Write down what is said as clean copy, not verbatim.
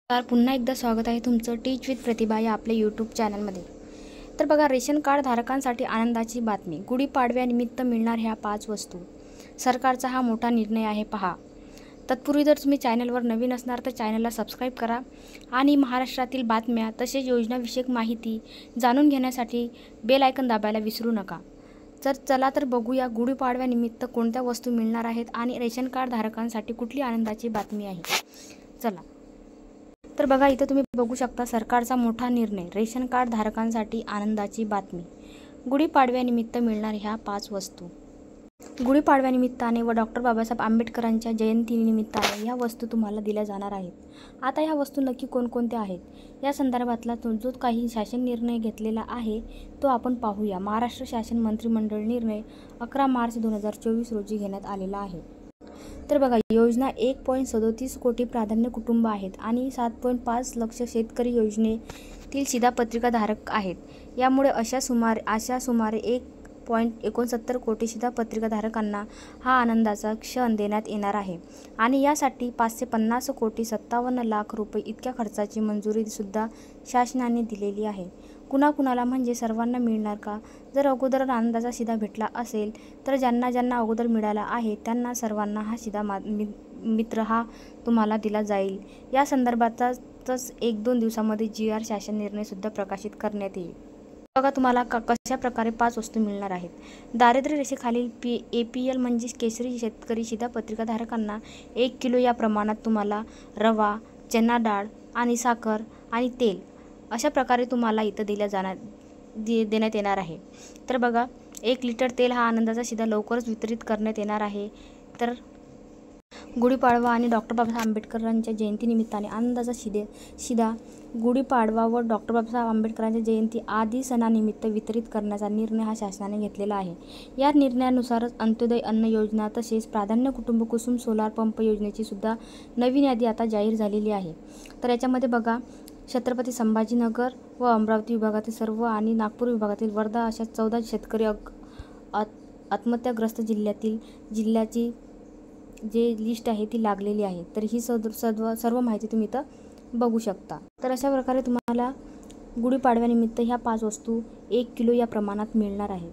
पुन्हा एकदा स्वागत आहे तुमचं टीच विथ प्रतिभा या आपल्या यूट्यूब चॅनलमध्ये। तर बघा, रेशन कार्ड धारकांसाठी आनंदाची बातमी। गुढीपाडव्यानिमित्त मिळणार ह्या 5 वस्तू। सरकारचा हा मोठा निर्णय आहे पहा। तत्पूर्वी जर तुम्ही चॅनलवर नवीन असणार तर चॅनलला सबस्क्राईब करा आणि महाराष्ट्रातील बातम्या तसेच योजनाविषयक माहिती जाणून घेण्यासाठी बेल आयकॉन दाबायला विसरू नका। चला तर बघूया गुढीपाडव्यानिमित्त कोणत्या वस्तू मिळणार आहेत आणि रेशन कार्ड धारकांसाठी कुठली आनंदाची बातमी आहे। चला तर बघा, इथं तुम्ही बघू शकता सरकारचा मोठा निर्णय, रेशन कार्ड धारकांसाठी आनंदाची बातमी। गुढीपाडव्यानिमित्त मिळणार ह्या 5 वस्तू। गुढीपाडव्यानिमित्ताने व डॉक्टर बाबासाहेब आंबेडकरांच्या जयंतीनिमित्ताने ह्या वस्तू तुम्हाला दिल्या जाणार आहेत। आता ह्या वस्तू नक्की कोणकोणत्या आहेत या संदर्भातला जो काही शासन निर्णय घेतलेला आहे तो आपण पाहूया। महाराष्ट्र शासन मंत्रिमंडळ निर्णय 11 मार्च 2024 रोजी घेण्यात आलेला आहे। तर बघा, योजना 1.37 कोटी प्राधान्य कुटुंब आहेत आणि 7.5 लक्ष शेतकरी योजनेतील शिधापत्रिका धारक आहेत। यामुळे अशा सुमारे 1.69 कोटी शिधापत्रिका धारकांना हा आनंदाचा क्षण देण्यात येणार आहे आणि यासाठी 550 कोटी 57 लाख रुपये इतक्या खर्चाची मंजुरी सुद्धा शासनाने दिलेली आहे। कुणाकुणाला म्हणजे सर्वांना मिळणार का? जर अगोदर आनंदाचा शिधा भेटला असेल तर ज्यांना अगोदर मिळाला आहे त्यांना सर्वांना हा शिधा मित्र हा तुम्हाला दिला जाईल। या संदर्भातच 1-2 दिवसामध्ये GR शासन निर्णय सुद्धा प्रकाशित करण्यात येईल। बघा, तुम्हाला कशा प्रकारे 5 वस्तू मिळणार आहेत। दारिद्र्य रेषेखालील APL म्हणजे केशरी शेतकरी शिधापत्रिका धारकांना 1 किलो या प्रमाणात तुम्हाला रवा, चना डाळ आणि साखर आणि तेल अशा प्रकारे तुम्हाला इथं देण्यात येणार आहे। तर बघा, 1 लिटर तेल हा आनंदाचा शिधा लवकरच वितरित करण्यात येणार आहे। तर गुढीपाडवा आणि डॉक्टर बाबासाहेब आंबेडकरांच्या जयंतीनिमित्ताने आनंदाचा शिधा गुढीपाडवा व डॉक्टर बाबासाहेब आंबेडकरांच्या जयंती आदी सणानिमित्त वितरित करण्याचा निर्णय हा शासनाने घेतलेला आहे। या निर्णयानुसारच अंत्योदय अन्न योजना तसेच प्राधान्य कुटुंब कुसुम सोलार पंप योजनेची सुद्धा नवीन यादी आता जाहीर झालेली आहे। तर याच्यामध्ये बघा, छत्रपती संभाजीनगर व अमरावती विभागातील सर्व आणि नागपूर विभागातील वर्धा अशा 14 शेतकरी आत्महत्याग्रस्त जिल्ह्याची जे लिस्ट आहे ती लागलेली आहे। तर ही सर्व माहिती तुम्ही इथं बघू शकता। तर अशा प्रकारे तुम्हाला गुढीपाडव्यानिमित्त ह्या 5 वस्तू 1 किलो या प्रमाणात मिळणार आहेत।